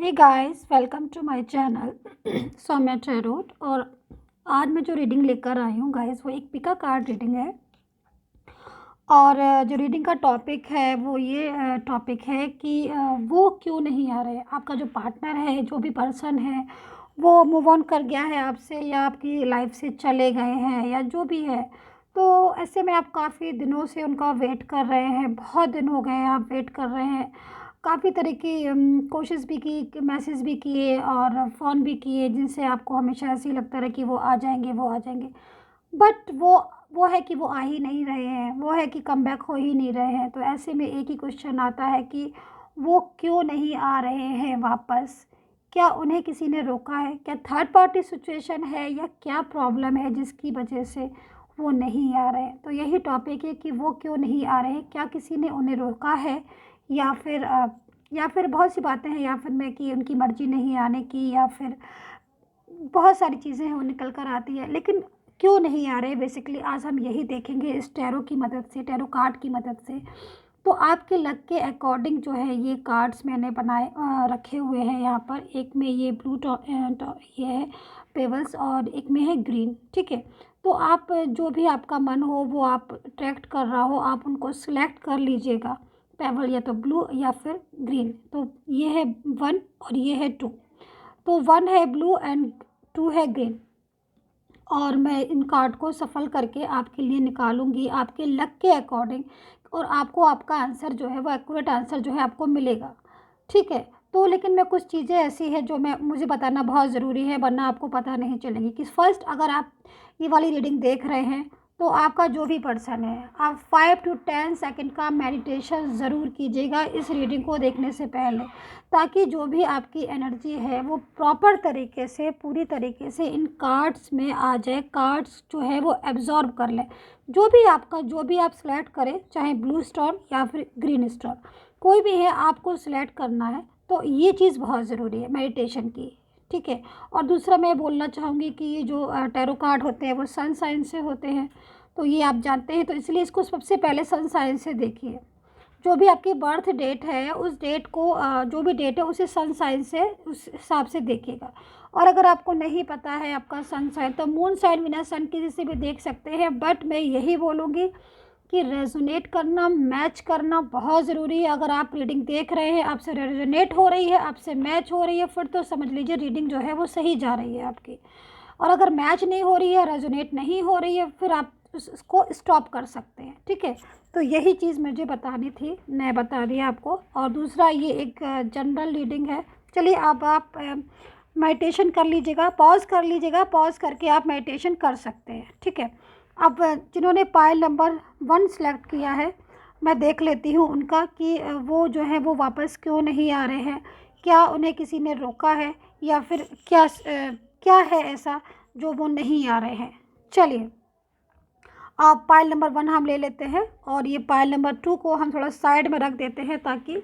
Hey guys, welcome to my channel Saumya Tarot. और आज मैं जो रीडिंग लेकर आई हूँ गाइस, वो एक पिका कार्ड रीडिंग है। और जो रीडिंग का टॉपिक है वो ये टॉपिक है कि वो क्यों नहीं आ रहे। आपका जो पार्टनर है, जो भी पर्सन है, वो मूव ऑन कर गया है आपसे, या आपकी लाइफ से चले गए हैं, या जो भी है। तो ऐसे में आप काफ़ी दिनों से उनका वेट कर रहे हैं, बहुत दिन हो गए हैं आप वेट कर रहे हैं। काफ़ी तरह की कोशिश भी की, मैसेज भी किए और फ़ोन भी किए, जिनसे आपको हमेशा ऐसे ही लगता रहा कि वो आ जाएंगे, वो आ जाएंगे। बट वो है कि वो आ ही नहीं रहे हैं, वो है कि कम बैक हो ही नहीं रहे हैं। तो ऐसे में एक ही क्वेश्चन आता है कि वो क्यों नहीं आ रहे हैं वापस। क्या उन्हें किसी ने रोका है? क्या थर्ड पार्टी सिचुएशन है, या क्या प्रॉब्लम है जिसकी वजह से वो नहीं आ रहे हैं? तो यही टॉपिक है कि वो क्यों नहीं आ रहे हैं। क्या किसी ने उन्हें रोका है, या फिर बहुत सी बातें हैं, या फिर मैं कि उनकी मर्ज़ी नहीं आने की, या फिर बहुत सारी चीज़ें हैं वो निकल कर आती है, लेकिन क्यों नहीं आ रहे। बेसिकली आज हम यही देखेंगे इस टैरो की मदद से, टैरो कार्ड की मदद से। तो आपके लक के अकॉर्डिंग जो है ये कार्ड्स मैंने बनाए रखे हुए हैं यहाँ पर। एक में ये ये है पेबल्स, और एक में है ग्रीन। ठीक है, तो आप जो भी आपका मन हो, वो आप अट्रैक्ट कर रहा हो, आप उनको सिलेक्ट कर लीजिएगा। पेबल या तो ब्लू या फिर ग्रीन। तो ये है 1 और ये है 2। तो 1 है ब्लू एंड 2 है ग्रीन। और मैं इन कार्ड को सफल करके आपके लिए निकालूंगी आपके लक के अकॉर्डिंग, और आपको आपका आंसर जो है वो एक्यूरेट आंसर जो है आपको मिलेगा। ठीक है, तो लेकिन मैं कुछ चीज़ें ऐसी है जो मुझे बताना बहुत ज़रूरी है, वरना आपको पता नहीं चलेगी। कि फर्स्ट, अगर आप ये वाली रीडिंग देख रहे हैं, तो आपका जो भी पर्सन है, आप 5 to 10 सेकंड का मेडिटेशन ज़रूर कीजिएगा इस रीडिंग को देखने से पहले, ताकि जो भी आपकी एनर्जी है वो प्रॉपर तरीके से, पूरी तरीके से इन कार्ड्स में आ जाए। कार्ड्स जो है वो एब्जॉर्ब कर ले। जो भी आप सिलेक्ट करें, चाहे ब्लू स्टोन या फिर ग्रीन स्टोन, कोई भी है आपको सिलेक्ट करना है। तो ये चीज़ बहुत ज़रूरी है मेडिटेशन की। ठीक है, और दूसरा मैं बोलना चाहूँगी कि ये जो टैरो कार्ड होते हैं वो सन साइन से होते हैं, तो ये आप जानते हैं। तो इसलिए इसको सबसे पहले सन साइन से देखिए। जो भी आपकी बर्थ डेट है, उस डेट को जो भी डेट है उसे सन साइन से उस हिसाब से देखिएगा। और अगर आपको नहीं पता है आपका सन साइन, तो मून साइन, विनर साइन किसी से भी देख सकते हैं। बट मैं यही बोलूँगी कि रेजोनेट करना, मैच करना बहुत ज़रूरी है। अगर आप रीडिंग देख रहे हैं, आपसे रेजोनेट हो रही है, आपसे मैच हो रही है, फिर तो समझ लीजिए रीडिंग जो है वो सही जा रही है आपकी। और अगर मैच नहीं हो रही है, रेजोनेट नहीं हो रही है, फिर आप उसको स्टॉप कर सकते हैं। ठीक है, तो यही चीज़ मुझे बतानी थी, मैं बता दी आपको। और दूसरा, ये एक जनरल रीडिंग है। चलिए, अब आप मेडिटेशन कर लीजिएगा, पॉज कर लीजिएगा, पॉज करके आप मेडिटेशन कर सकते हैं। ठीक है, अब जिन्होंने पाइल नंबर 1 सेलेक्ट किया है, मैं देख लेती हूँ उनका कि वो जो है वो वापस क्यों नहीं आ रहे हैं। क्या उन्हें किसी ने रोका है, या फिर क्या है ऐसा जो वो नहीं आ रहे हैं। चलिए, अब पाइल नंबर 1 हम ले लेते हैं, और ये पाइल नंबर 2 को हम थोड़ा साइड में रख देते हैं, ताकि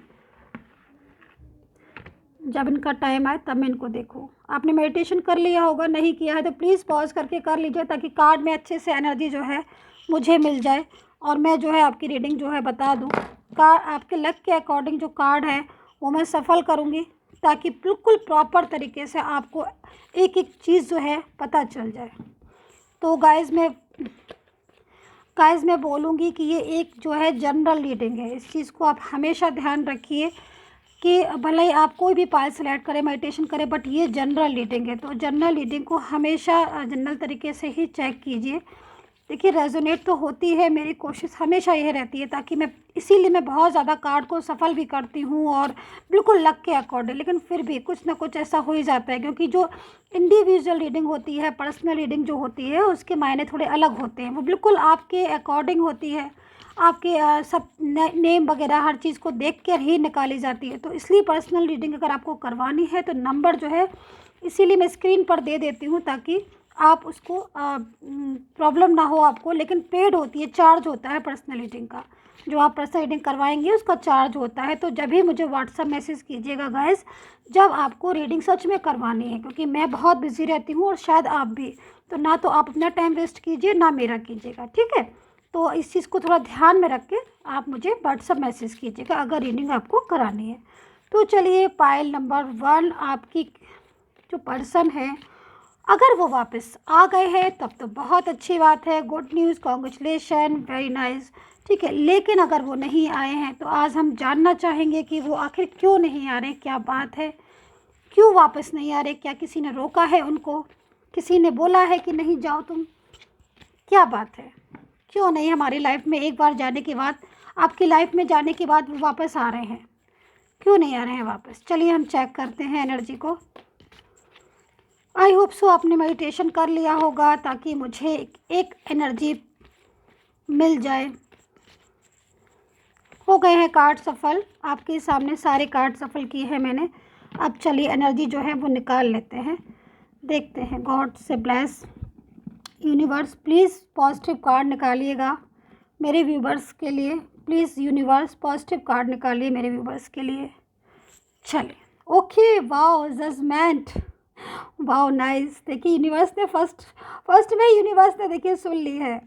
जब इनका टाइम आए तब मैं इनको देखूँ। आपने मेडिटेशन कर लिया होगा, नहीं किया है तो प्लीज़ पॉज करके कर लीजिए, ताकि कार्ड में अच्छे से एनर्जी जो है मुझे मिल जाए, और मैं जो है आपकी रीडिंग जो है बता दूँ। आपके लक के अकॉर्डिंग जो कार्ड है वो मैं सफल करूँगी, ताकि बिल्कुल प्रॉपर तरीके से आपको एक एक चीज़ जो है पता चल जाए। तो गाइस मैं बोलूँगी कि ये एक जो है जनरल रीडिंग है। इस चीज़ को आप हमेशा ध्यान रखिए कि भले ही आप कोई भी पाइल सेलेक्ट करें, मेडिटेशन करें, बट ये जनरल रीडिंग है। तो जनरल रीडिंग को हमेशा जनरल तरीके से ही चेक कीजिए। देखिए, रेजोनेट तो होती है, मेरी कोशिश हमेशा यह रहती है, ताकि इसीलिए मैं बहुत ज़्यादा कार्ड को सफल भी करती हूँ, और बिल्कुल लक के अकॉर्डिंग। लेकिन फिर भी कुछ ना कुछ ऐसा हो ही जाता है, क्योंकि जो इंडिविजुअल रीडिंग होती है, पर्सनल रीडिंग जो होती है, उसके मायने थोड़े अलग होते हैं। वो बिल्कुल आपके अकॉर्डिंग होती है, आपके सब नेम वगैरह हर चीज़ को देख कर ही निकाली जाती है। तो इसलिए पर्सनल रीडिंग अगर आपको करवानी है, तो नंबर जो है इसीलिए मैं स्क्रीन पर दे देती हूँ, ताकि आप उसको प्रॉब्लम ना हो आपको। लेकिन पेड होती है, चार्ज होता है पर्सनल रीडिंग का। जो आप पर्सनल रीडिंग करवाएंगे उसका चार्ज होता है। तो जब भी मुझे व्हाट्सअप मैसेज कीजिएगा गाइस, जब आपको रीडिंग सच में करवानी है, क्योंकि मैं बहुत बिजी रहती हूँ, और शायद आप भी। तो ना तो आप अपना टाइम वेस्ट कीजिए, ना मेरा कीजिएगा। ठीक है, तो इस चीज़ को थोड़ा ध्यान में रख के आप मुझे व्हाट्सअप मैसेज कीजिएगा अगर रीडिंग आपको करानी है। तो चलिए पाइल नंबर 1 आपकी जो पर्सन है, अगर वो वापस आ गए हैं तब तो बहुत अच्छी बात है, good news, congratulation, very nice, ठीक है। लेकिन अगर वो नहीं आए हैं तो आज हम जानना चाहेंगे कि वो आखिर क्यों नहीं आ रहे, क्या बात है, क्यों वापस नहीं आ रहे, क्या किसी ने रोका है उनको, किसी ने बोला है कि नहीं जाओ तुम, क्या बात है, क्यों नहीं हमारी लाइफ में एक बार जाने के बाद, आपकी लाइफ में जाने के बाद वो वापस आ रहे हैं, क्यों नहीं आ रहे हैं वापस। चलिए हम चेक करते हैं एनर्जी को। आई होप सो आपने मेडिटेशन कर लिया होगा ताकि मुझे एक एनर्जी मिल जाए। हो गए हैं कार्ड सफल, आपके सामने सारे कार्ड सफल किए हैं मैंने। अब चलिए एनर्जी जो है वो निकाल लेते हैं, देखते हैं। गॉड से bless, universe please positive card निकालिएगा मेरे व्यूवर्स के लिए, प्लीज़ यूनिवर्स पॉजिटिव कार्ड निकालिए मेरे व्यूवर्स के लिए। चलिए okay, wow judgement, wow nice. देखिए यूनिवर्स ने फर्स्ट में यूनिवर्स ने देखिए सुन ली है,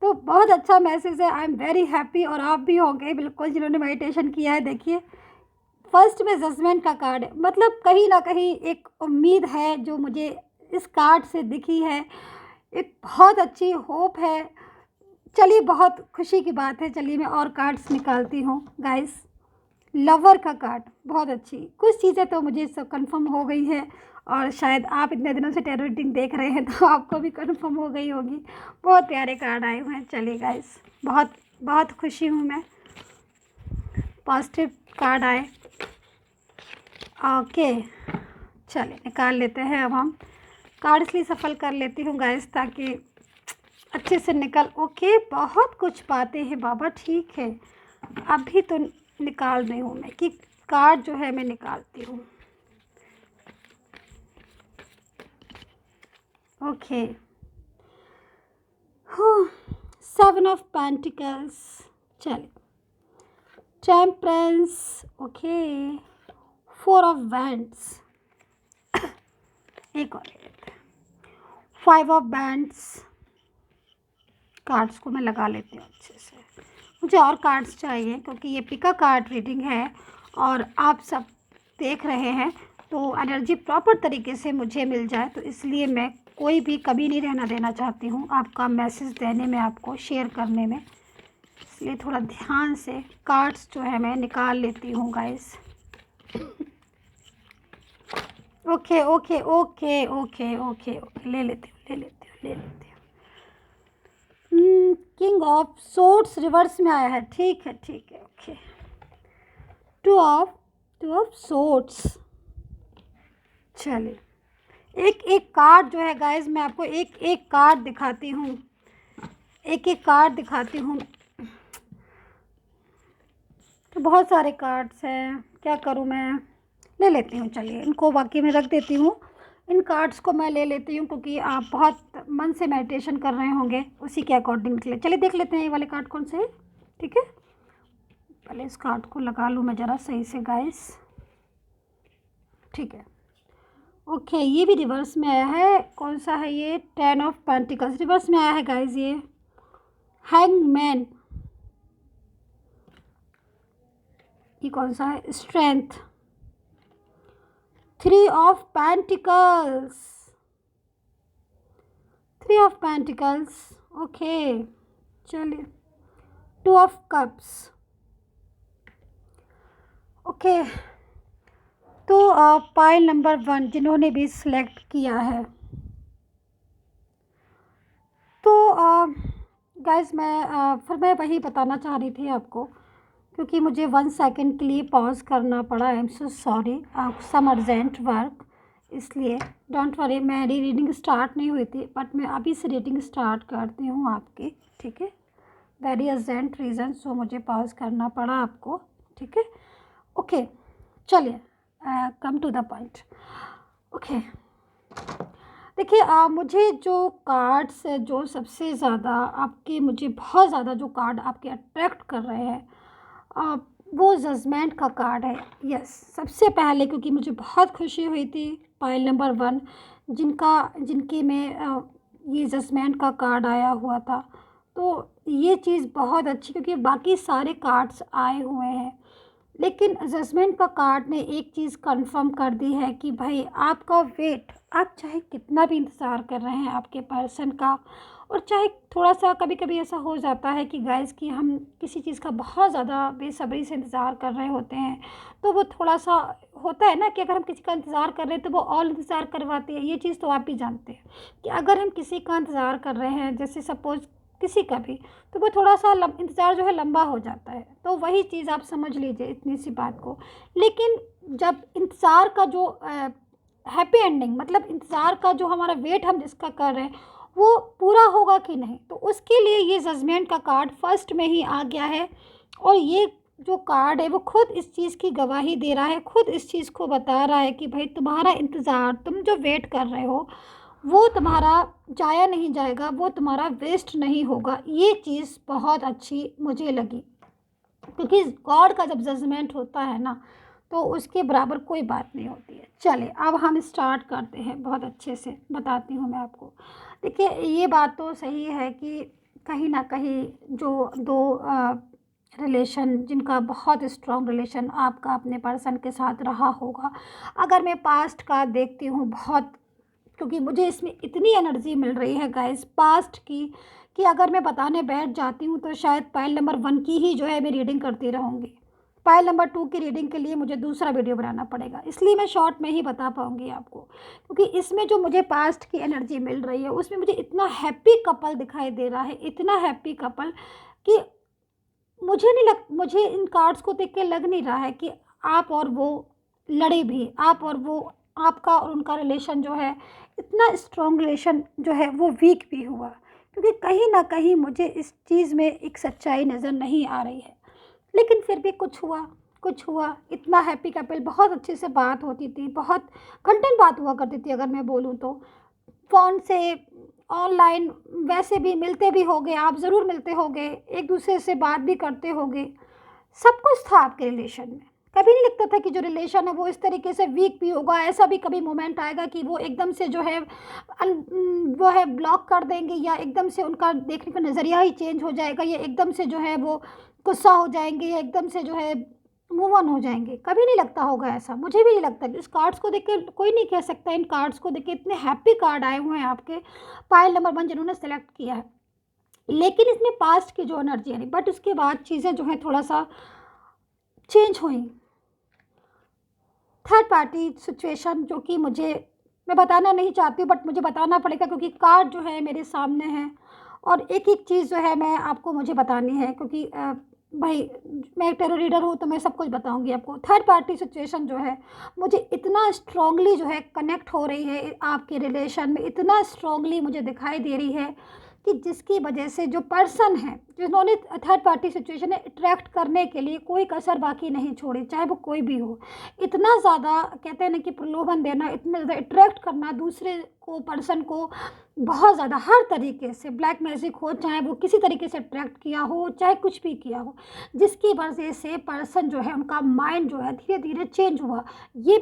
तो बहुत अच्छा मैसेज है। आई एम वेरी हैप्पी, और आप भी होंगे बिल्कुल जिन्होंने मेडिटेशन किया है। देखिए फर्स्ट में जजमेंट का कार्ड है, मतलब कहीं ना कहीं एक उम्मीद है जो मुझे इस कार्ड से दिखी है, एक बहुत अच्छी होप है। चलिए बहुत खुशी की बात है। चलिए मैं और कार्ड्स निकालती हूँ गाइस। लवर का कार्ड, बहुत अच्छी, कुछ चीज़ें तो मुझे सब कंफर्म हो गई है, और शायद आप इतने दिनों से टेरर रीडिंग देख रहे हैं तो आपको भी कंफर्म हो गई होगी। बहुत प्यारे कार्ड आए हुए हैं। चलिए गाइस बहुत बहुत खुशी हूँ मैं, पॉजिटिव कार्ड आए। ओके चलिए निकाल लेते हैं अब हम कार्ड, इसलिए सफल कर लेती हूँ गाइस ताकि अच्छे से निकल। ओके बहुत कुछ बातें हैं बाबा, ठीक है अभी तो निकाल रही हूँ मैं कि कार्ड जो है मैं निकालती हूँ। ओके, 7 ऑफ पेंटिकल्स, चलिए टेम्परेंस, ओके 4 ऑफ वैंड्स, एक और ले लेते हैं, 5 ऑफ बैंड्स। कार्ड्स को मैं लगा लेती हूँ अच्छे से, मुझे और कार्ड्स चाहिए क्योंकि ये पिका कार्ड रीडिंग है और आप सब देख रहे हैं, तो एनर्जी प्रॉपर तरीके से मुझे मिल जाए, तो इसलिए मैं कोई भी कमी नहीं रहना देना चाहती हूँ आपका मैसेज देने में, आपको शेयर करने में, इसलिए थोड़ा ध्यान से कार्ड्स जो है मैं निकाल लेती हूँ guys. Okay okay okay okay okay okay, ले लेती हूँ। किंग ऑफ सोर्ड्स रिवर्स में आया है, ठीक है ओके। टू ऑफ सोर्ड्स, चलिए एक एक कार्ड जो है गाइस मैं आपको एक एक कार्ड दिखाती हूँ, एक एक कार्ड दिखाती हूँ। तो बहुत सारे कार्ड्स हैं, क्या करूँ मैं, ले लेती हूँ, चलिए इनको बाकी में रख देती हूँ, इन कार्ड्स को मैं ले लेती हूँ क्योंकि आप बहुत मन से मेडिटेशन कर रहे होंगे, उसी के अकॉर्डिंग निकले। चलिए देख लेते हैं ये वाले कार्ड कौन से हैं, ठीक है। पहले इस कार्ड को लगा लूँ मैं ज़रा सही से गाइस, ठीक है। ओके ये भी रिवर्स में आया है, कौन सा है ये, 10 ऑफ पेंटिकल्स रिवर्स में आया है गाइस। ये हैंगमैन, ये कौन सा है, strength, 3 of pentacles, 3 of pentacles, okay चलिए 2 ऑफ कप्स, ओके। तो पाइल नंबर 1 जिन्होंने भी सिलेक्ट किया है, तो गाइस फिर मैं वही बताना चाह रही थी आपको, क्योंकि मुझे 1 सेकंड के लिए पॉज करना पड़ा, I am so sorry, some urgent work, इसलिए डोंट वरी। मेरी रीडिंग स्टार्ट नहीं हुई थी बट मैं अभी से रीडिंग स्टार्ट करती हूँ आपकी, ठीक है। वेरी अर्जेंट रीज़न, सो मुझे पॉज करना पड़ा आपको, ठीक है। ओके चलिए come to the point. Okay देखिए मुझे जो कार्ड्स जो सबसे ज़्यादा आपके, मुझे बहुत ज़्यादा जो कार्ड आपके अट्रैक्ट कर रहे हैं वो जजमेंट का कार्ड है। यस सबसे पहले, क्योंकि मुझे बहुत खुशी हुई थी पाइल नंबर 1 जिनके में ये जजमेंट का कार्ड आया हुआ था, तो ये चीज़ बहुत अच्छी, क्योंकि बाकी सारे कार्ड्स आए हुए हैं लेकिन जजमेंट का कार्ड ने एक चीज़ कंफर्म कर दी है कि भाई आपका वेट, आप चाहे कितना भी इंतज़ार कर रहे हैं आपके पर्सन का, और चाहे थोड़ा सा कभी कभी ऐसा हो जाता है कि गाइस कि हम किसी चीज़ का बहुत ज़्यादा बेसब्री से इंतज़ार कर रहे होते हैं, तो वो थोड़ा सा होता है ना कि अगर हम किसी का इंतज़ार कर रहे हैं तो वो और इंतज़ार करवाती है। ये चीज़ तो आप भी जानते हैं कि अगर हम किसी का इंतज़ार कर रहे हैं, जैसे सपोज़ किसी का भी, तो वो थोड़ा सा इंतज़ार जो है लंबा हो जाता है। तो वही चीज़ आप समझ लीजिए इतनी सी बात को। लेकिन जब इंतज़ार का जो हैप्पी एंडिंग, मतलब इंतज़ार का जो हमारा वेट हम जिसका कर रहे हैं वो पूरा होगा कि नहीं, तो उसके लिए ये जजमेंट का कार्ड फर्स्ट में ही आ गया है। और ये जो कार्ड है वो खुद इस चीज़ की गवाही दे रहा है, खुद इस चीज़ को बता रहा है कि भाई तुम्हारा इंतज़ार, तुम जो वेट कर रहे हो वो तुम्हारा जाया नहीं जाएगा, वो तुम्हारा वेस्ट नहीं होगा। ये चीज़ बहुत अच्छी मुझे लगी, क्योंकि गॉड का जब जजमेंट होता है ना, तो उसके बराबर कोई बात नहीं होती है। चलिए अब हम स्टार्ट करते हैं, बहुत अच्छे से बताती हूँ मैं आपको। देखिए ये बात तो सही है कि कहीं ना कहीं जो दो रिलेशन, जिनका बहुत स्ट्रॉन्ग रिलेशन आपका अपने पर्सन के साथ रहा होगा, अगर मैं पास्ट का देखती हूँ बहुत, क्योंकि मुझे इसमें इतनी एनर्जी मिल रही है गाइस पास्ट की, कि अगर मैं बताने बैठ जाती हूँ तो शायद पाइल नंबर 1 की ही जो है मैं रीडिंग करती रहूँगी। पाइल नंबर 2 की रीडिंग के लिए मुझे दूसरा वीडियो बनाना पड़ेगा, इसलिए मैं शॉर्ट में ही बता पाऊँगी आपको, क्योंकि इसमें जो मुझे पास्ट की एनर्जी मिल रही है उसमें मुझे इतना हैप्पी कपल दिखाई दे रहा है, इतना हैप्पी कपल कि मुझे इन कार्ड्स को देख के लग नहीं रहा है कि आप और वो लड़े भी, आप और वो, आपका और उनका रिलेशन जो है, इतना स्ट्रॉन्ग रिलेशन जो है वो वीक भी हुआ, क्योंकि कहीं ना कहीं मुझे इस चीज़ में एक सच्चाई नज़र नहीं आ रही है। लेकिन फिर भी कुछ हुआ, इतना हैप्पी कपल, बहुत अच्छे से बात होती थी, बहुत घंटन बात हुआ करती थी अगर मैं बोलूँ तो, फ़ोन से, ऑनलाइन, वैसे भी मिलते भी होगे, आप ज़रूर मिलते होगे, एक दूसरे से बात भी करते होगे, सब कुछ था आपके रिलेशन में। कभी नहीं लगता था कि जो रिलेशन है वो इस तरीके से वीक भी होगा। ऐसा भी कभी मोमेंट आएगा कि वो एकदम से जो है वो है ब्लॉक कर देंगे, या एकदम से उनका देखने का नज़रिया ही चेंज हो जाएगा, या एकदम से जो है वो गुस्सा हो जाएंगे, या एकदम से जो है मूव ऑन हो जाएंगे। कभी नहीं लगता होगा ऐसा, मुझे भी नहीं लगता। इस कार्ड्स को देख के कोई नहीं कह सकता, इन कार्ड्स को देख के इतने हैप्पी कार्ड आए हुए हैं आपके पाइल नंबर 1 जिन्होंने सेलेक्ट किया है। लेकिन इसमें पास्ट की जो एनर्जी है, बट उसके बाद चीज़ें जो है थोड़ा सा चेंज हुई। थर्ड पार्टी सिचुएशन, जो कि मैं बताना नहीं चाहती हूँ, बट मुझे बताना पड़ेगा क्योंकि कार्ड जो है मेरे सामने है, और एक एक चीज़ जो है मैं आपको मुझे बतानी है, क्योंकि भाई मैं टेरो रीडर हूँ तो मैं सब कुछ बताऊंगी आपको। थर्ड पार्टी सिचुएशन जो है मुझे इतना स्ट्रांगली जो है कनेक्ट हो रही है आपके रिलेशन में, इतना स्ट्रांगली मुझे दिखाई दे रही है कि जिसकी वजह से जो पर्सन है जिन्होंने थर्ड पार्टी सिचुएशन में अट्रैक्ट करने के लिए कोई कसर बाकी नहीं छोड़ी, चाहे वो कोई भी हो। इतना ज़्यादा कहते हैं ना कि प्रलोभन देना, इतना ज़्यादा अट्रैक्ट करना दूसरे को, पर्सन को, बहुत ज़्यादा हर तरीके से, ब्लैक मैजिक हो, चाहे वो किसी तरीके से अट्रैक्ट किया हो, चाहे कुछ भी किया हो, जिसकी वजह से पर्सन जो है उनका माइंड जो है धीरे धीरे चेंज हुआ। ये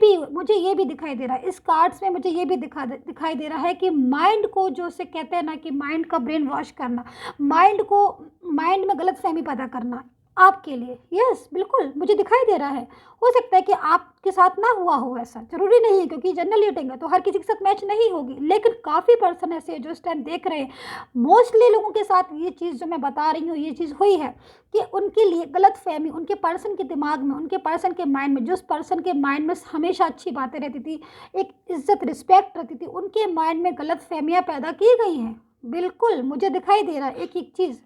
भी दिखाई दे रहा है इस कार्ड्स में, मुझे ये भी दिखाई दे रहा है कि माइंड को, जो से कहते हैं ना कि माइंड का ब्रेन वॉश करना, माइंड में गलत फहमी पैदा करना आपके लिए। यस, बिल्कुल मुझे दिखाई दे रहा है। हो सकता है कि आपके साथ ना हुआ हो, ऐसा ज़रूरी नहीं है, क्योंकि जनरल रीडिंग है तो हर किसी के साथ मैच नहीं होगी, लेकिन काफ़ी पर्सन ऐसे हैं जो इस टाइम देख रहे हैं, मोस्टली लोगों के साथ ये चीज़ जो मैं बता रही हूँ, ये चीज़ हुई है कि उनके लिए गलत फहमी, उनके पर्सन के दिमाग में, उनके पर्सन के माइंड में, जिस पर्सन के माइंड में हमेशा अच्छी बातें रहती थी, एक इज्जत रिस्पेक्ट रहती थी, उनके माइंड में गलत फहमियाँ पैदा की गई हैं। बिल्कुल मुझे दिखाई दे रहा है एक एक चीज़।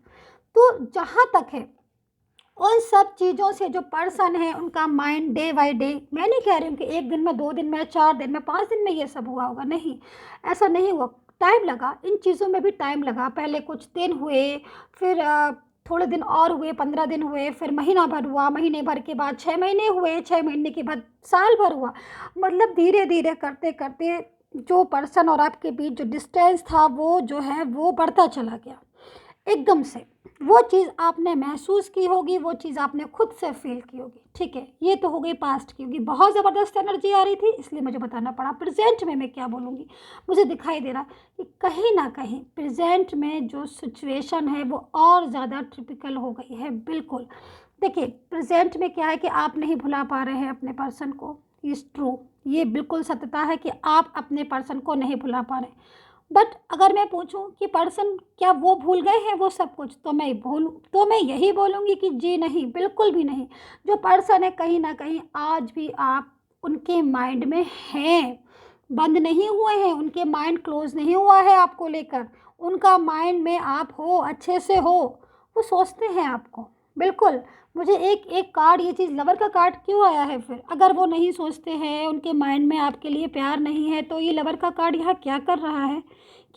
तो जहाँ तक है उन सब चीज़ों से जो पर्सन है उनका माइंड डे बाई डे, मैं नहीं कह रही हूँ कि एक दिन में, 2 दिन में, 4 दिन में, 5 दिन में ये सब हुआ होगा, नहीं, ऐसा नहीं हुआ। टाइम लगा, इन चीज़ों में भी टाइम लगा। पहले कुछ दिन हुए, फिर थोड़े दिन और हुए, 15 दिन हुए, फिर महीना भर हुआ, महीने भर के बाद 6 महीने हुए, 6 महीने के बाद साल भर हुआ। मतलब धीरे धीरे करते करते जो पर्सन और आपके बीच जो डिस्टेंस था वो जो है वो बढ़ता चला गया एकदम से। वो चीज़ आपने महसूस की होगी, वो चीज़ आपने खुद से फील की होगी। ठीक है, ये तो हो गई पास्ट की, क्योंकि बहुत ज़बरदस्त एनर्जी आ रही थी इसलिए मुझे बताना पड़ा। प्रेजेंट में मैं क्या बोलूँगी, मुझे दिखाई दे रहा कि कहीं ना कहीं प्रेजेंट में जो सिचुएशन है वो और ज़्यादा टिपिकल हो गई है। बिल्कुल देखिए प्रेजेंट में क्या है कि आप नहीं भुला पा रहे हैं अपने पर्सन को, इज़ ट्रू, ये बिल्कुल सत्यता है कि आप अपने पर्सन को नहीं भुला पा रहे। बट अगर मैं पूछूं कि पर्सन क्या वो भूल गए हैं वो सब कुछ, तो मैं यही बोलूँगी कि जी नहीं, बिल्कुल भी नहीं। जो पर्सन है कहीं ना कहीं आज भी आप उनके माइंड में हैं, बंद नहीं हुए हैं, उनके माइंड क्लोज नहीं हुआ है आपको लेकर, उनका माइंड में आप हो, अच्छे से हो, वो सोचते हैं आपको। बिल्कुल। मुझे एक एक कार्ड, ये चीज़ लवर का कार्ड क्यों आया है फिर? अगर वो नहीं सोचते हैं, उनके माइंड में आपके लिए प्यार नहीं है, तो ये लवर का कार्ड यहाँ क्या कर रहा है,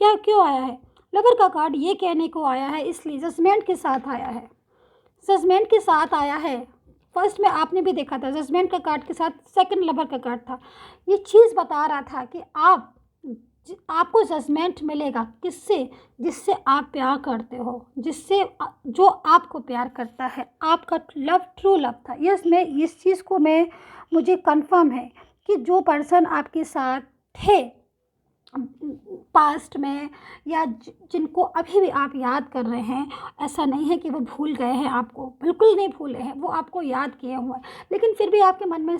क्या क्यों आया है? लवर का कार्ड ये कहने को आया है, इसलिए जजमेंट के साथ आया है, जजमेंट के साथ आया है। फर्स्ट में आपने भी देखा था जजमेंट का कार्ड के साथ सेकंड लवर का कार्ड था। ये चीज़ बता रहा था कि आपको जजमेंट मिलेगा, किससे? जिससे आप प्यार करते हो, जो आपको प्यार करता है, आपका लव ट्रू लव था। यस, मैं इस चीज़ को मुझे कंफर्म है कि जो पर्सन आपके साथ थे पास्ट में, या जिनको अभी भी आप याद कर रहे हैं, ऐसा नहीं है कि वो भूल गए हैं आपको, बिल्कुल नहीं भूले हैं, वो आपको याद किए हुए हैं। लेकिन फिर भी आपके मन में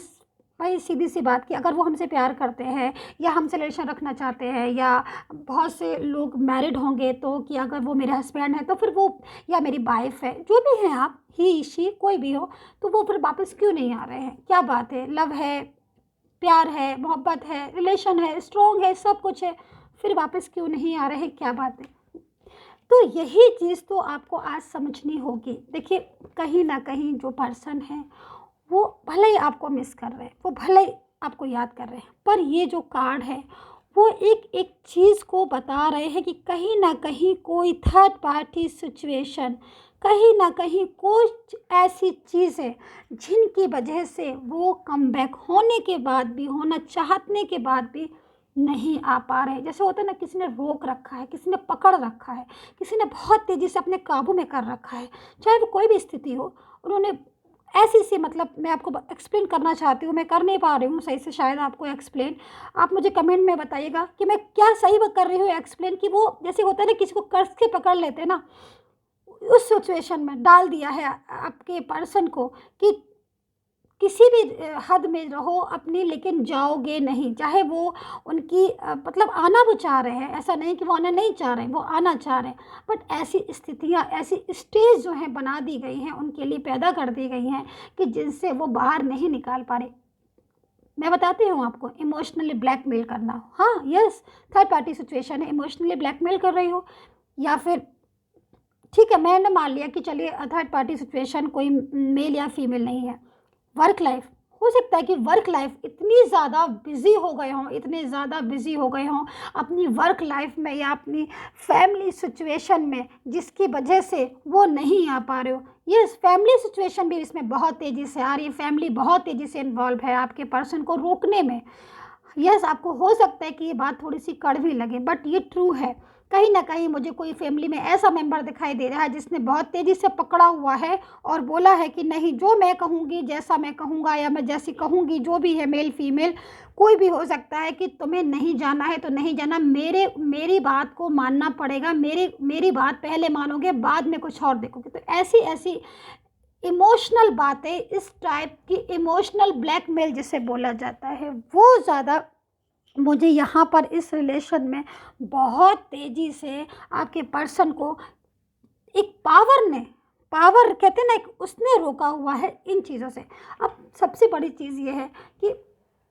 भाई सीधी सी बात कि अगर वो हमसे प्यार करते हैं या हमसे रिलेशन रखना चाहते हैं, या बहुत से लोग मैरिड होंगे तो कि अगर वो मेरे हस्बैंड है तो फिर वो, या मेरी वाइफ है, जो भी हैं आप, ही शी कोई भी हो, तो वो फिर वापस क्यों नहीं आ रहे हैं? क्या बात है? लव है, प्यार है, मोहब्बत है, रिलेशन है, स्ट्रॉन्ग है, सब कुछ है, फिर वापस क्यों नहीं आ रहे? क्या बात है? तो यही चीज़ तो आपको आज समझनी होगी। देखिए कहीं ना कहीं जो पर्सन है वो भले ही आपको मिस कर रहे हैं, वो भले ही आपको याद कर रहे हैं, पर ये जो कार्ड है वो एक एक चीज़ को बता रहे हैं कि कहीं ना कहीं कोई थर्ड पार्टी सिचुएशन, कहीं ना कहीं कुछ ऐसी चीज़ें जिनकी वजह से वो कमबैक होने के बाद भी, होना चाहने के बाद भी नहीं आ पा रहे। जैसे होता है ना, किसी ने रोक रखा है, किसी ने पकड़ रखा है, किसी ने बहुत तेज़ी से अपने काबू में कर रखा है, चाहे वो कोई भी स्थिति हो। उन्होंने ऐसी सी, मतलब मैं आपको एक्सप्लेन करना चाहती हूँ, मैं कर नहीं पा रही हूँ सही से शायद आपको एक्सप्लेन। आप मुझे कमेंट में बताइएगा कि मैं क्या सही कर रही हूँ एक्सप्लेन, कि वो जैसे होता है ना, किसी को कस के पकड़ लेते हैं ना, उस सिचुएशन में डाल दिया है आपके पर्सन को कि किसी भी हद में रहो अपनी, लेकिन जाओगे नहीं। चाहे वो उनकी मतलब आना वो चाह रहे हैं, ऐसा नहीं कि वो आना नहीं चाह रहे हैं, वो आना चाह रहे हैं, बट ऐसी स्थितियां, ऐसी स्टेज जो हैं बना दी गई हैं, उनके लिए पैदा कर दी गई हैं कि जिनसे वो बाहर नहीं निकाल पा रहे। मैं बताती हूँ आपको, इमोशनली ब्लैकमेल करना, हाँ यस, थर्ड पार्टी सिचुएशन है, इमोशनली ब्लैकमेल कर रही हो, या फिर ठीक है मैंने मान लिया कि चलिए थर्ड पार्टी सिचुएशन कोई मेल या फीमेल नहीं है। वर्क लाइफ, हो सकता है कि वर्क लाइफ इतनी ज़्यादा बिज़ी हो गए हों, इतने ज़्यादा बिज़ी हो गए हों अपनी वर्क लाइफ में या अपनी फैमिली सिचुएशन में, जिसकी वजह से वो नहीं आ पा रहे हो। ये फैमिली सिचुएशन भी इसमें बहुत तेज़ी से आ रही है, फैमिली बहुत तेज़ी से इन्वॉल्व है आपके पर्सन को रोकने में। यस, आपको हो सकता है कि ये बात थोड़ी सी कड़वी लगे, बट ये ट्रू है। कहीं ना कहीं मुझे कोई फैमिली में ऐसा मेंबर दिखाई दे रहा है जिसने बहुत तेज़ी से पकड़ा हुआ है और बोला है कि नहीं, जो मैं कहूँगी, जैसा मैं कहूँगा, या मैं जैसी कहूँगी, जो भी है, मेल फीमेल कोई भी हो सकता है, कि तुम्हें नहीं जाना है तो नहीं जाना, मेरी बात को मानना पड़ेगा, मेरी बात पहले मानोगे, बाद में कुछ और देखोगे। तो ऐसी ऐसी इमोशनल बातें, इस टाइप की इमोशनल ब्लैकमेल जिसे बोला जाता है, वो ज़्यादा मुझे यहाँ पर इस रिलेशन में बहुत तेज़ी से आपके पर्सन को एक पावर कहते हैं ना, एक उसने रोका हुआ है इन चीज़ों से। अब सबसे बड़ी चीज़ ये है कि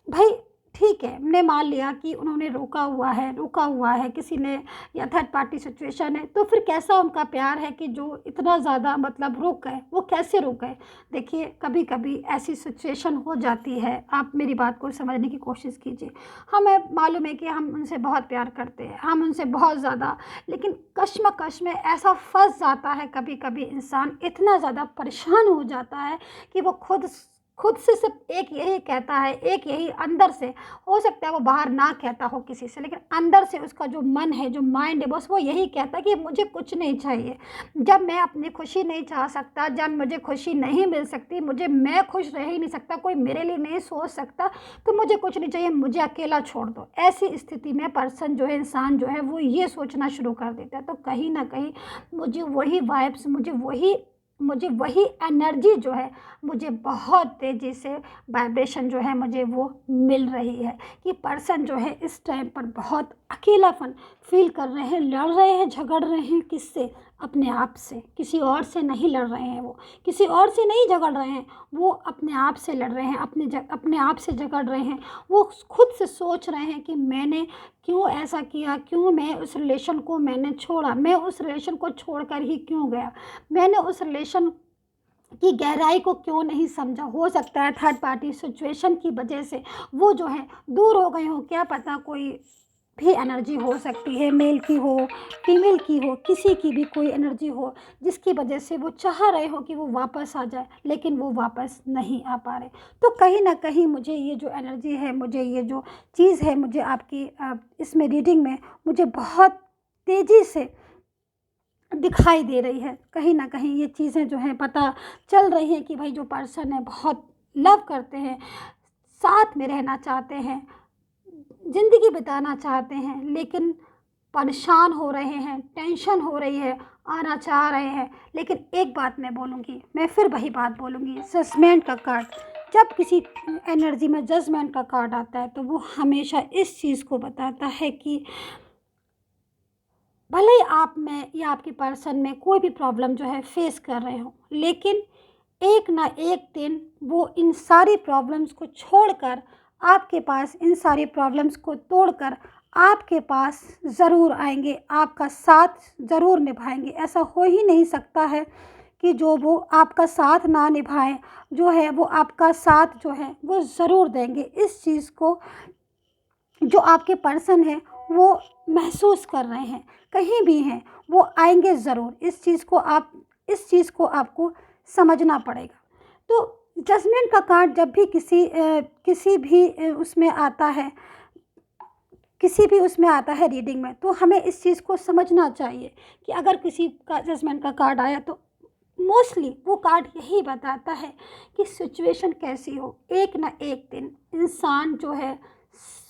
भाई ठीक है, हमने मान लिया कि उन्होंने रोका हुआ है किसी ने, या थर्ड पार्टी सिचुएशन है, तो फिर कैसा उनका प्यार है कि जो इतना ज़्यादा मतलब रुक गए? वो कैसे रुक गए? देखिए कभी कभी ऐसी सिचुएशन हो जाती है, आप मेरी बात को समझने की कोशिश कीजिए। हमें मालूम है कि हम उनसे बहुत प्यार करते हैं, हम उनसे बहुत ज़्यादा, लेकिन कश्मकश में ऐसा फंस जाता है कभी कभी इंसान, इतना ज़्यादा परेशान हो जाता है कि वो खुद से सिर्फ एक यही कहता है, एक यही अंदर से, हो सकता है वो बाहर ना कहता हो किसी से, लेकिन अंदर से उसका जो मन है, जो माइंड है, बस वो यही कहता है कि मुझे कुछ नहीं चाहिए। जब मैं अपनी खुशी नहीं चाह सकता, जब मुझे खुशी नहीं मिल सकती, मैं खुश रह ही नहीं सकता, कोई मेरे लिए नहीं सोच सकता, तो मुझे कुछ नहीं चाहिए, मुझे अकेला छोड़ दो। ऐसी स्थिति में पर्सन जो है, इंसान जो है, वो ये सोचना शुरू कर देता है। तो कहीं ना कहीं मुझे वही वाइब्स, मुझे वही मुझे वही एनर्जी जो है मुझे बहुत तेज़ी से वाइब्रेशन जो है मुझे वो मिल रही है कि पर्सन जो है इस टाइम पर बहुत अकेलापन फील कर रहे हैं, लड़ रहे हैं, झगड़ रहे हैं। किससे? अपने आप से, किसी और से नहीं लड़ रहे हैं, वो किसी और से नहीं झगड़ रहे हैं, वो अपने आप से लड़ रहे हैं, अपने आप से झगड़ रहे हैं। वो खुद से सोच रहे हैं कि मैंने क्यों ऐसा किया, क्यों मैं उस रिलेशन को मैंने छोड़ा, मैं उस रिलेशन को छोड़कर ही क्यों गया, मैंने उस रिलेशन की गहराई को क्यों नहीं समझा। हो सकता है थर्ड पार्टी सिचुएशन की वजह से वो जो है दूर हो गए हो, क्या पता कोई भी एनर्जी हो सकती है, मेल की हो, फीमेल की हो, किसी की भी कोई एनर्जी हो जिसकी वजह से वो चाह रहे हो कि वो वापस आ जाए, लेकिन वो वापस नहीं आ पा रहे। तो कहीं ना कहीं मुझे ये जो एनर्जी है, मुझे ये जो चीज़ है, मुझे आपकी इसमें रीडिंग में मुझे बहुत तेज़ी से दिखाई दे रही है। कहीं ना कहीं ये चीज़ें जो हैं पता चल रही हैं कि भाई जो पर्सन है बहुत लव करते हैं, साथ में रहना चाहते हैं, ज़िंदगी बिताना चाहते हैं, लेकिन परेशान हो रहे हैं, टेंशन हो रही है, आना चाह रहे हैं। लेकिन एक बात मैं बोलूँगी, मैं फिर वही बात बोलूँगी, जजमेंट का कार्ड, जब किसी एनर्जी में जजमेंट का कार्ड आता है तो वो हमेशा इस चीज़ को बताता है कि भले ही आप में या आपके पर्सन में कोई भी प्रॉब्लम जो है फेस कर रहे हो, लेकिन एक ना एक दिन वो इन सारी प्रॉब्लम्स को छोड़कर आपके पास, इन सारी प्रॉब्लम्स को तोड़कर आपके पास ज़रूर आएंगे, आपका साथ ज़रूर निभाएंगे। ऐसा हो ही नहीं सकता है कि जो वो आपका साथ ना निभाएं, जो है वो आपका साथ जो है वो ज़रूर देंगे। इस चीज़ को जो आपके पर्सन है वो महसूस कर रहे हैं, कहीं भी हैं, वो आएंगे ज़रूर। इस चीज़ को आपको समझना पड़ेगा। तो जजमेंट का कार्ड जब भी किसी भी उसमें आता है, किसी भी उसमें आता है रीडिंग में, तो हमें इस चीज़ को समझना चाहिए कि अगर किसी का जजमेंट का कार्ड आया तो मोस्टली वो कार्ड यही बताता है कि सिचुएशन कैसी हो, एक ना एक दिन इंसान जो है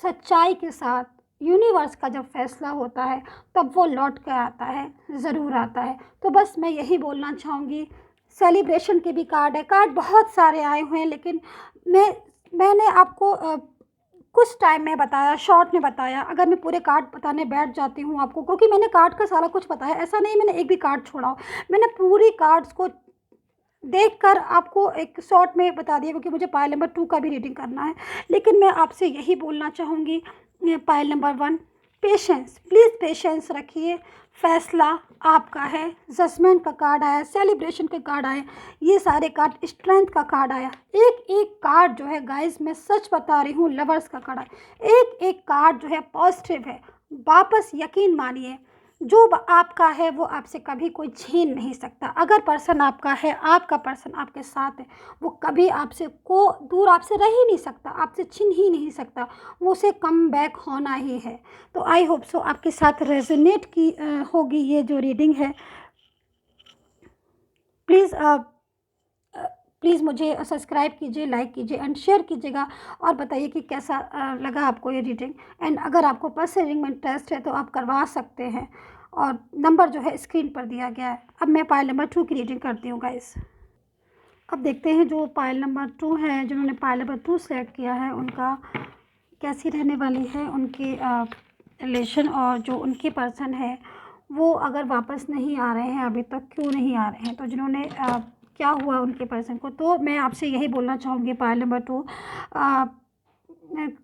सच्चाई के साथ, यूनिवर्स का जब फैसला होता है तब वो लौट कर आता है, ज़रूर आता है। तो बस मैं यही बोलना चाहूँगी। सेलिब्रेशन के भी कार्ड है, कार्ड बहुत सारे आए हुए हैं, लेकिन मैंने आपको कुछ टाइम में बताया, शॉर्ट में बताया। अगर मैं पूरे कार्ड बताने बैठ जाती हूँ आपको, क्योंकि मैंने कार्ड का सारा कुछ बताया, ऐसा नहीं मैंने एक भी कार्ड छोड़ा हो, मैंने पूरी कार्ड्स को देखकर आपको एक शॉर्ट में बता दिया, क्योंकि मुझे पाइल नंबर 2 का भी रीडिंग करना है। लेकिन मैं आपसे यही बोलना चाहूँगी, pile number 1, patience, please patience रखिए, फैसला आपका है। जजमेंट का कार्ड आया, सेलिब्रेशन के कार्ड आए, ये सारे कार्ड, स्ट्रेंथ का कार्ड आया। एक एक कार्ड जो है गाइस, मैं सच बता रही हूँ, लवर्स का कार्ड आया, एक एक कार्ड जो है पॉजिटिव है। वापस यकीन मानिए, जो आपका है वो आपसे कभी कोई छीन नहीं सकता। अगर पर्सन आपका है, आपका पर्सन आपके साथ है, वो कभी आपसे दूर आपसे रह ही नहीं सकता, आपसे छीन ही नहीं सकता, वो उसे कम बैक होना ही है। तो आई होप सो आपके साथ रेजोनेट की होगी ये जो रीडिंग है। प्लीज़ प्लीज़ मुझे सब्सक्राइब कीजिए, लाइक कीजिए एंड शेयर कीजिएगा, और बताइए कि कैसा लगा आपको ये रीडिंग। एंड अगर आपको पर्सनल रीडिंग में इंटरेस्ट है तो आप करवा सकते हैं, और नंबर जो है स्क्रीन पर दिया गया है। अब मैं पाइल नंबर 2 की रीडिंग करती हूँ गाइस। अब देखते हैं जो पाइल नंबर 2 है, जिन्होंने पाइल नंबर 2 सेलेक्ट किया है, उनका कैसी रहने वाली है उनकी रिलेशन, और जो उनके पर्सन है वो अगर वापस नहीं आ रहे हैं अभी तक, क्यों नहीं आ रहे हैं। तो जिन्होंने क्या हुआ उनके पर्सन को, तो मैं आपसे यही बोलना चाहूँगी पाइल नंबर 2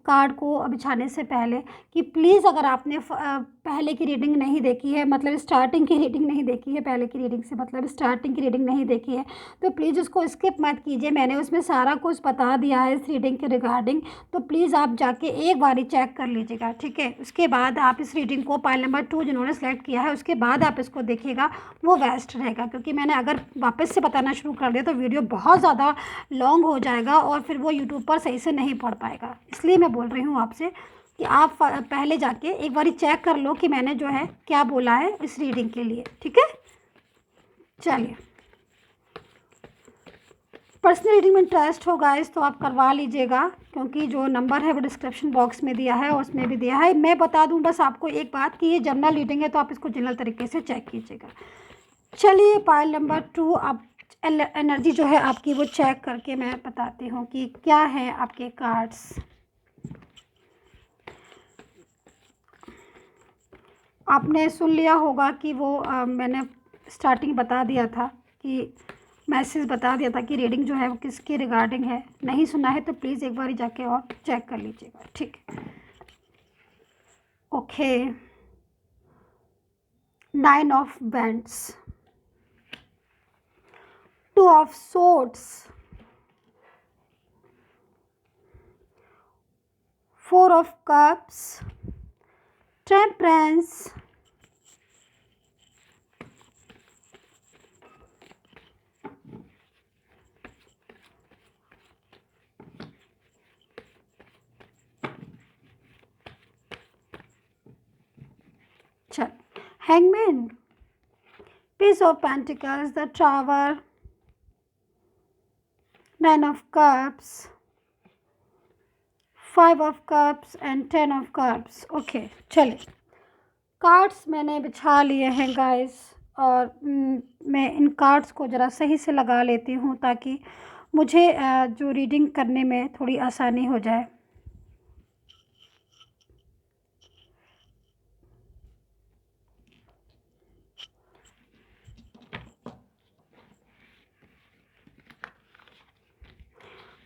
कार्ड को बिछाने से पहले कि प्लीज़ अगर आपने पहले की रीडिंग नहीं देखी है, मतलब स्टार्टिंग की रीडिंग नहीं देखी है, पहले की रीडिंग से मतलब स्टार्टिंग की रीडिंग नहीं देखी है, तो प्लीज़ उसको स्किप मत कीजिए। मैंने उसमें सारा कुछ बता दिया है इस रीडिंग के रिगार्डिंग, तो प्लीज़ आप जाके एक बार ही चेक कर लीजिएगा, ठीक है। उसके बाद आप इस रीडिंग को, पाइल नंबर 2 जिन्होंने सेलेक्ट किया है, उसके बाद आप इसको देखिएगा, वो बेस्ट रहेगा। क्योंकि मैंने अगर वापस से बताना शुरू कर दिया तो वीडियो बहुत ज़्यादा लॉन्ग हो जाएगा और फिर वो यूट्यूब पर सही से नहीं पढ़ पाएगा। इसलिए मैं बोल रही हूँ आपसे कि आप पहले जाके एक बार चेक कर लो कि मैंने जो है क्या बोला है इस रीडिंग के लिए, ठीक है। चलिए, पर्सनल रीडिंग में इंटरेस्ट हो गाइस तो आप करवा लीजिएगा, क्योंकि जो नंबर है वो डिस्क्रिप्शन बॉक्स में दिया है और उसमें भी दिया है। मैं बता दूं बस आपको एक बात कि ये जनरल रीडिंग है, तो आप इसको जनरल तरीके से चेक कीजिएगा। चलिए, पाइल नंबर 2 आप एनर्जी जो है आपकी वो चेक करके मैं बताती हूँ कि क्या है आपके कार्ड्स। आपने सुन लिया होगा कि वो मैंने स्टार्टिंग बता दिया था कि मैसेज बता दिया था कि रीडिंग जो है वो किसके रिगार्डिंग है। नहीं सुना है तो प्लीज़ एक बार जाके और चेक कर लीजिएगा, ठीक है। Okay, 9 of wands, 2 of swords, 4 of cups, temperance, चल, hangman, page of pentacles, the tower, 9 of cups, 5 of cups and 10 of cups. Okay, चलिए कार्ड्स मैंने बिछा लिए हैं गाइस, और मैं इन कार्ड्स को ज़रा सही से लगा लेती हूँ ताकि मुझे जो रीडिंग करने में थोड़ी आसानी हो जाए।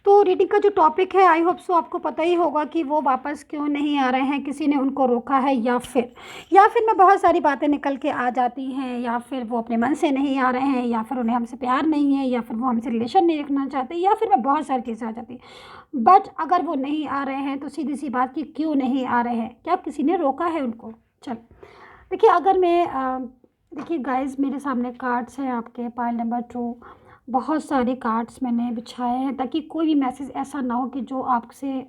तो रीडिंग का जो टॉपिक है, आई होप सो आपको पता ही होगा कि वो वापस क्यों नहीं आ रहे हैं, किसी ने उनको रोका है, या फिर मैं बहुत सारी बातें निकल के आ जाती हैं, या फिर वो अपने मन से नहीं आ रहे हैं, या फिर उन्हें हमसे प्यार नहीं है, या फिर वो हमसे रिलेशन नहीं रखना चाहते, या फिर मैं बहुत सारी चीज़ें आ जाती हैं। बट अगर वो नहीं आ रहे हैं तो सीधी सी बात कि क्यों नहीं आ रहे हैं, क्या किसी ने रोका है उनको? चल देखिए, अगर मैं देखिए गाइस, मेरे सामने कार्ड्स हैं आपके पाइल नंबर 2। बहुत सारे कार्ड्स मैंने बिछाए हैं ताकि कोई भी मैसेज ऐसा ना हो कि जो आपसे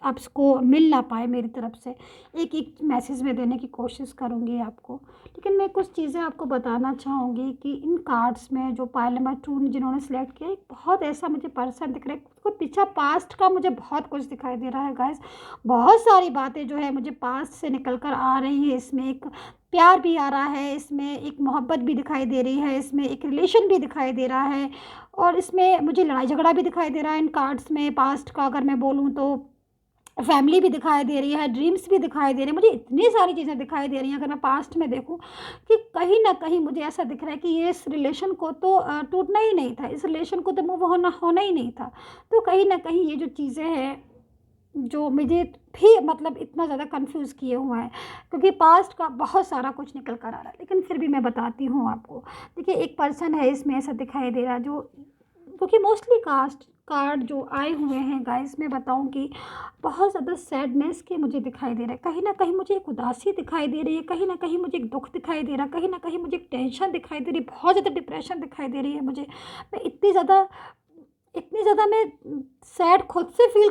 आपको मिल ना पाए मेरी तरफ से। एक एक मैसेज में देने की कोशिश करूँगी आपको, लेकिन मैं कुछ चीज़ें आपको बताना चाहूँगी कि इन कार्ड्स में जो पाइल नंबर 2 जिन्होंने सेलेक्ट किया, एक बहुत ऐसा मुझे पर्सन दिख रहा है, उसको पीछा पास्ट का मुझे बहुत कुछ दिखाई दे रहा है गाइस। बहुत सारी बातें जो है मुझे पास्ट से निकल कर आ रही है। इसमें एक प्यार भी आ रहा है, इसमें एक मोहब्बत भी दिखाई दे रही है, इसमें एक रिलेशन भी दिखाई दे रहा है, और इसमें मुझे लड़ाई झगड़ा भी दिखाई दे रहा है इन कार्ड्स में। पास्ट का अगर मैं बोलूँ तो फैमिली भी दिखाई दे रही है, ड्रीम्स भी दिखाई दे रहे हैं, मुझे इतनी सारी चीज़ें दिखाई दे रही हैं। अगर मैं पास्ट में देखूँ कि कहीं ना कहीं मुझे ऐसा दिख रहा है कि ये इस रिलेशन को तो टूटना ही नहीं था, इस रिलेशन को तो मूव होना ही नहीं था। तो कहीं ना कहीं ये जो चीज़ें हैं जो मुझे भी मतलब इतना ज़्यादा कंफ्यूज किए हुआ है, क्योंकि पास्ट का बहुत सारा कुछ निकल कर आ रहा है, लेकिन फिर भी मैं बताती हूँ आपको। देखिए, एक पर्सन है इसमें ऐसा दिखाई दे रहा है जो, क्योंकि मोस्टली कास्ट कार्ड जो आए हुए हैं गाइस, मैं बताऊं कि बहुत ज़्यादा सैडनेस के मुझे दिखाई दे रहा है। कहीं ना कहीं मुझे एक उदासी दिखाई दे रही है, कहीं ना कहीं मुझे एक दुख दिखाई दे रहा है, कहीं ना कहीं मुझे एक टेंशन दिखाई दे रही है, बहुत ज़्यादा डिप्रेशन दिखाई दे रही है मुझे। मैं इतनी ज़्यादा मैं सैड खुद से फील